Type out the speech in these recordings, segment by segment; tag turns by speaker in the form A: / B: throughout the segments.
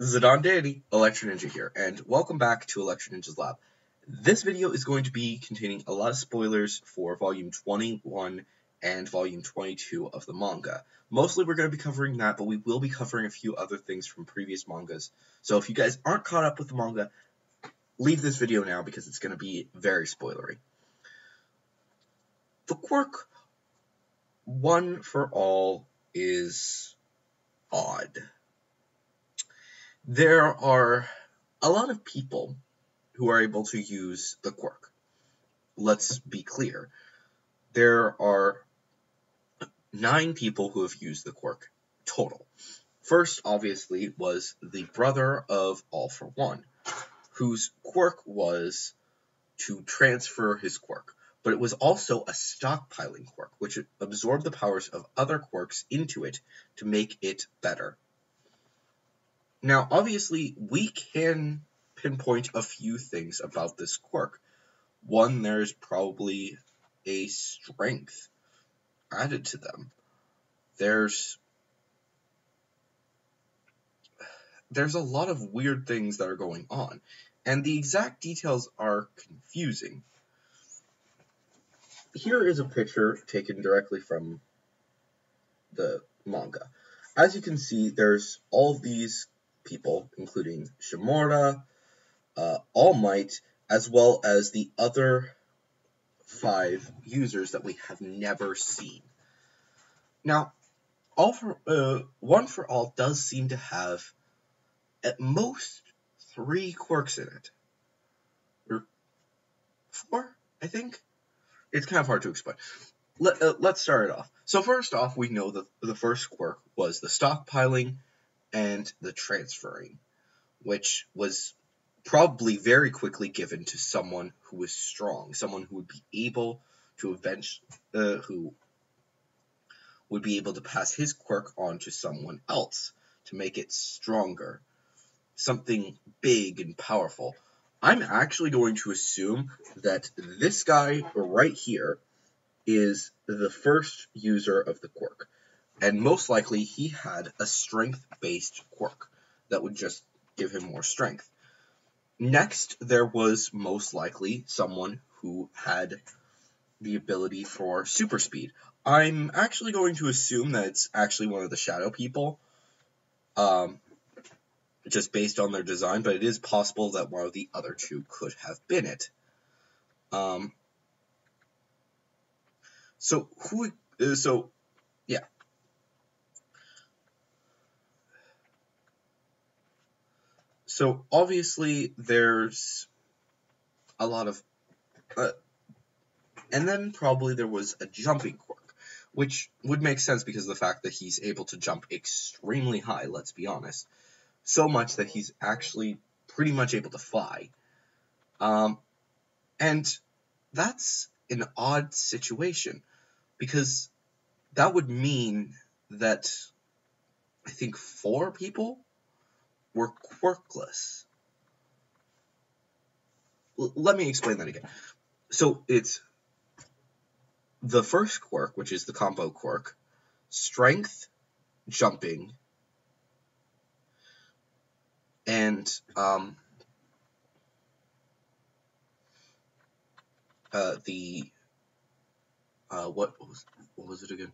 A: Zidane Dandy, Electro Ninja here, and welcome back to Electro Ninja's Lab. This video is going to be containing a lot of spoilers for Volume 21 and Volume 22 of the manga. Mostly we're going to be covering that, but we will be covering a few other things from previous mangas. So if you guys aren't caught up with the manga, leave this video now because it's going to be very spoilery. The quirk, one for all, is odd. There are a lot of people who are able to use the quirk. Let's be clear. There are 9 people who have used the quirk total. First, obviously, was the brother of All for One, whose quirk was to transfer his quirk. But it was also a stockpiling quirk, which absorbed the powers of other quirks into it to make it better. Now, obviously, we can pinpoint a few things about this quirk. One, there's probably a strength added to them. There's a lot of weird things that are going on, and the exact details are confusing. Here is a picture taken directly from the manga. As you can see, there's all these people, including Shimura, All Might, as well as the other 5 users that we have never seen. Now, One for All does seem to have at most 3 quirks in it. Or 4, I think? It's kind of hard to explain. Let's start it off. So first off, we know that the first quirk was the stockpiling and the transferring, which was probably very quickly given to someone who was strong, someone who would be able to who would be able to pass his quirk on to someone else to make it stronger, something big and powerful. I'm actually going to assume that this guy right here is the first user of the quirk, and most likely he had a strength-based quirk that would just give him more strength. Next, there was most likely someone who had the ability for super speed. I'm actually going to assume that it's actually one of the shadow people, just based on their design, but it is possible that one of the other 2 could have been it. Yeah. So, obviously, there's a lot of... and then probably there was a jumping quirk, which would make sense because of the fact that he's able to jump extremely high, let's be honest. So much that he's actually pretty much able to fly. And that's an odd situation, because that would mean that I think 4 people were quirkless. Let me explain that again. So it's the first quirk, which is the combo quirk, strength, jumping, and what was it again?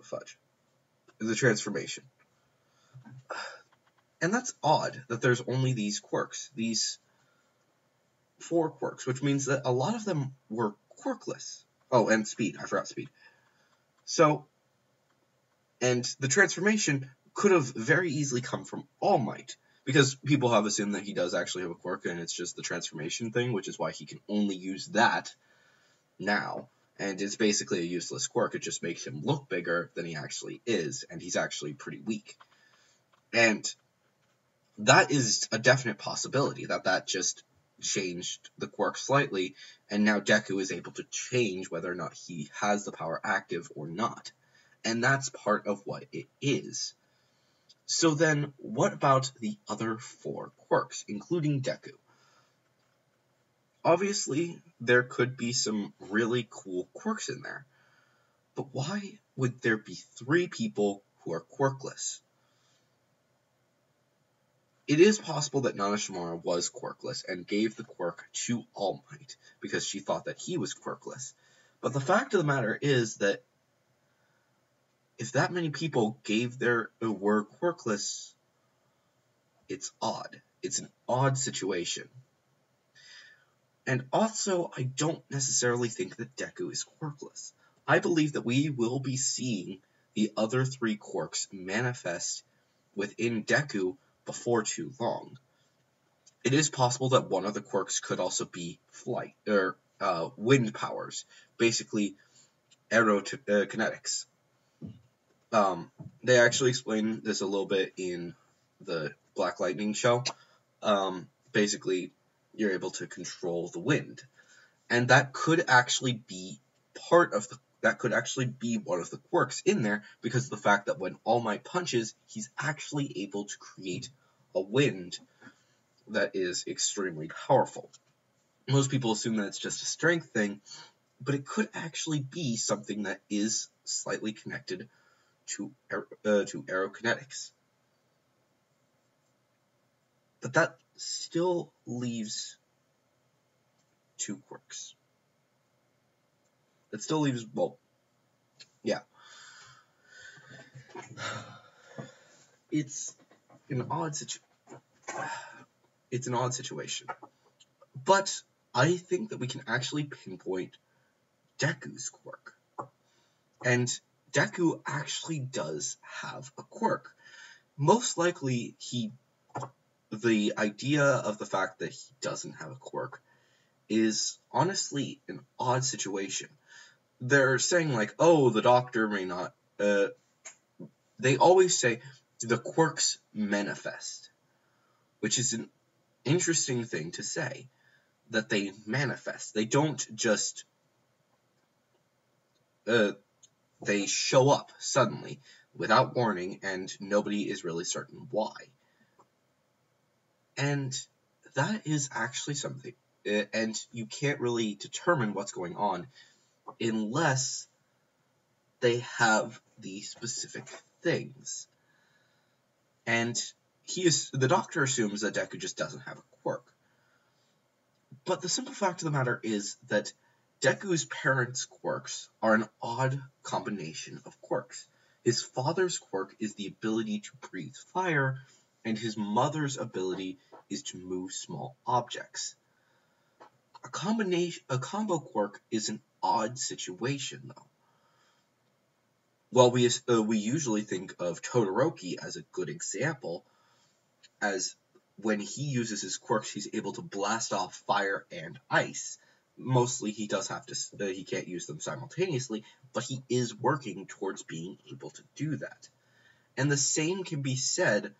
A: Fudge. The transformation. And that's odd that there's only these quirks, these 4 quirks, which means that a lot of them were quirkless. Oh, and speed. I forgot speed. So, and the transformation could have very easily come from All Might, because people have assumed that he does actually have a quirk, and it's just the transformation thing, which is why he can only use that now. And it's basically a useless quirk. It just makes him look bigger than he actually is, and he's actually pretty weak. And that is a definite possibility, that just changed the quirk slightly, and now Deku is able to change whether or not he has the power active or not. And that's part of what it is. So then, what about the other 4 quirks, including Deku? Obviously, there could be some really cool quirks in there, but why would there be 3 people who are quirkless. It is possible that Nana Shimura was quirkless and gave the quirk to All Might because she thought that he was quirkless. But the fact of the matter is that if that many people were quirkless, it's odd. It's an odd situation. And also, I don't necessarily think that Deku is quirkless. I believe that we will be seeing the other three quirks manifest within Deku before too long. It is possible that one of the quirks could also be flight, or wind powers, basically aerokinetics. They actually explain this a little bit in the Black Lightning show. Basically, you're able to control the wind. And that could actually be one of the quirks in there, because of the fact that when All Might punches, he's actually able to create a wind that is extremely powerful. Most people assume that it's just a strength thing, but it could actually be something that is slightly connected to aerokinetics. But that still leaves two quirks. It still leaves, well, yeah. It's an odd situation. But I think that we can actually pinpoint Deku's quirk. And Deku actually does have a quirk. Most likely, the idea of the fact that he doesn't have a quirk is honestly an odd situation. They're saying like, oh, the doctor may not, they always say the quirks manifest, which is an interesting thing to say, that they manifest. They don't just, they show up suddenly without warning and nobody is really certain why. And that is actually something, and you can't really determine what's going on unless they have the specific things. And the doctor assumes that Deku just doesn't have a quirk. But the simple fact of the matter is that Deku's parents' quirks are an odd combination of quirks. His father's quirk is the ability to breathe fire, and his mother's ability is to move small objects. A combo quirk is an odd situation, though. While we usually think of Todoroki as a good example, as when he uses his quirks, he's able to blast off fire and ice. Mostly he can't use them simultaneously, but he is working towards being able to do that. And the same can be said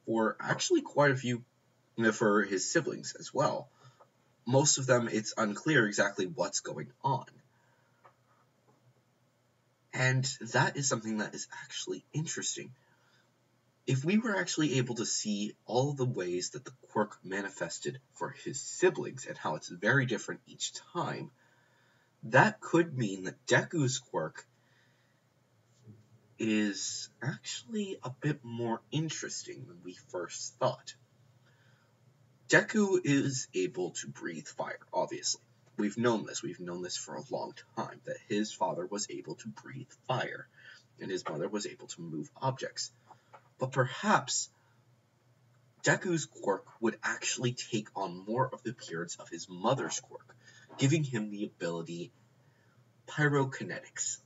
A: for actually quite a few, for his siblings as well. Most of them, it's unclear exactly what's going on. And that is something that is actually interesting. If we were actually able to see all the ways that the quirk manifested for his siblings and how it's very different each time, that could mean that Deku's quirk is actually a bit more interesting than we first thought. Deku is able to breathe fire, obviously. We've known this for a long time, that his father was able to breathe fire, and his mother was able to move objects. But perhaps Deku's quirk would actually take on more of the appearance of his mother's quirk, giving him the ability pyrokinetics.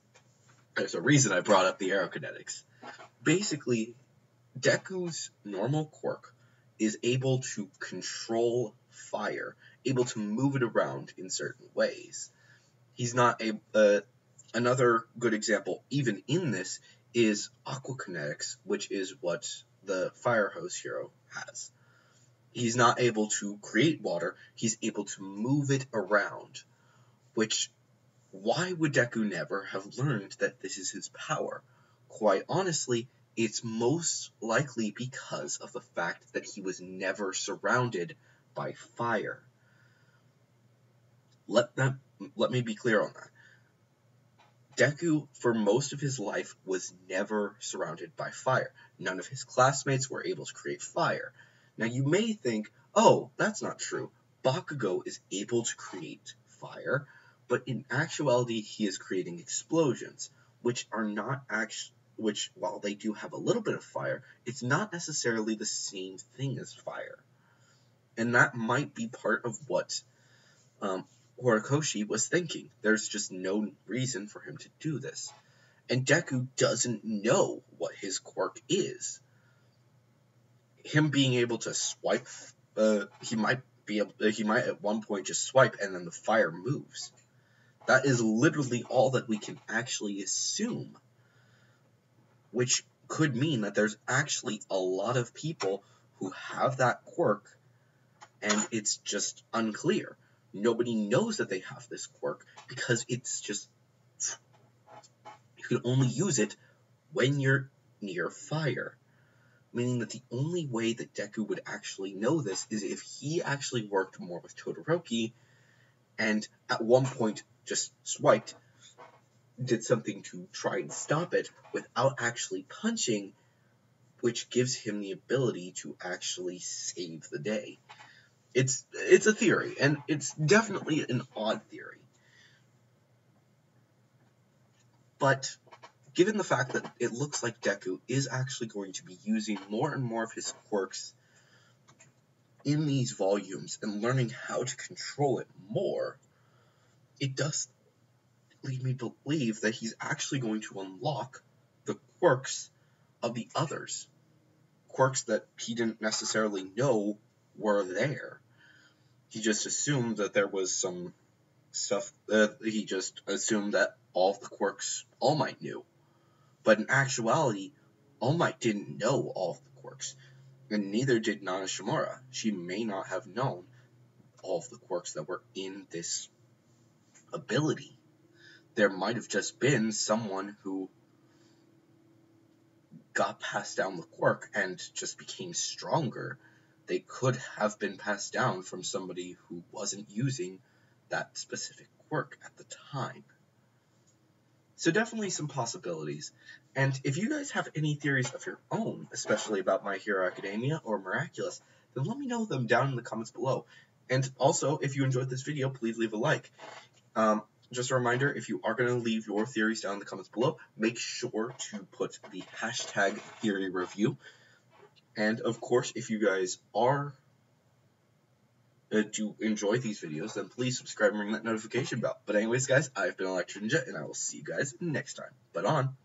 A: There's a reason I brought up the aerokinetics. Basically, Deku's normal quirk is able to control fire, able to move it around in certain ways. He's not another good example, even in this, is aquakinetics, which is what the fire hose hero has. He's not able to create water, he's able to move it around, which, why would Deku never have learned that this is his power? Quite honestly, it's most likely because of the fact that he was never surrounded by fire. Let me be clear on that. Deku, for most of his life, was never surrounded by fire. None of his classmates were able to create fire. Now, you may think, oh, that's not true. Bakugo is able to create fire, but in actuality, he is creating explosions, which are not actually, which, while they do have a little bit of fire, it's not necessarily the same thing as fire. And that might be part of what Horikoshi was thinking. There's just no reason for him to do this. And Deku doesn't know what his quirk is. Him being able to swipe, he might at one point just swipe and then the fire moves. That is literally all that we can actually assume, which could mean that there's actually a lot of people who have that quirk, and it's just unclear. Nobody knows that they have this quirk because it's just, you can only use it when you're near fire. Meaning that the only way that Deku would actually know this is if he actually worked more with Todoroki and at one point just swiped, did something to try and stop it without actually punching, which gives him the ability to actually save the day. It's a theory, and it's definitely an odd theory. But given the fact that it looks like Deku is actually going to be using more and more of his quirks in these volumes and learning how to control it more, it does lead me to believe that he's actually going to unlock the quirks of the others. Quirks that he didn't necessarily know were there. He just assumed that there was some stuff, he just assumed that all of the quirks All Might knew. But in actuality, All Might didn't know all of the quirks, and neither did Nana Shimura. She may not have known all of the quirks that were in this ability. There might have just been someone who got passed down the quirk and just became stronger. They could have been passed down from somebody who wasn't using that specific quirk at the time. So definitely some possibilities. And if you guys have any theories of your own, especially about My Hero Academia or Miraculous, then let me know them down in the comments below. And also, if you enjoyed this video, please leave a like. Just a reminder, if you are going to leave your theories down in the comments below, make sure to put the hashtag theory review. And of course, if you guys are to enjoy these videos, then please subscribe and ring that notification bell. But anyways, guys, I've been Electro Ninja, and I will see you guys next time. But on.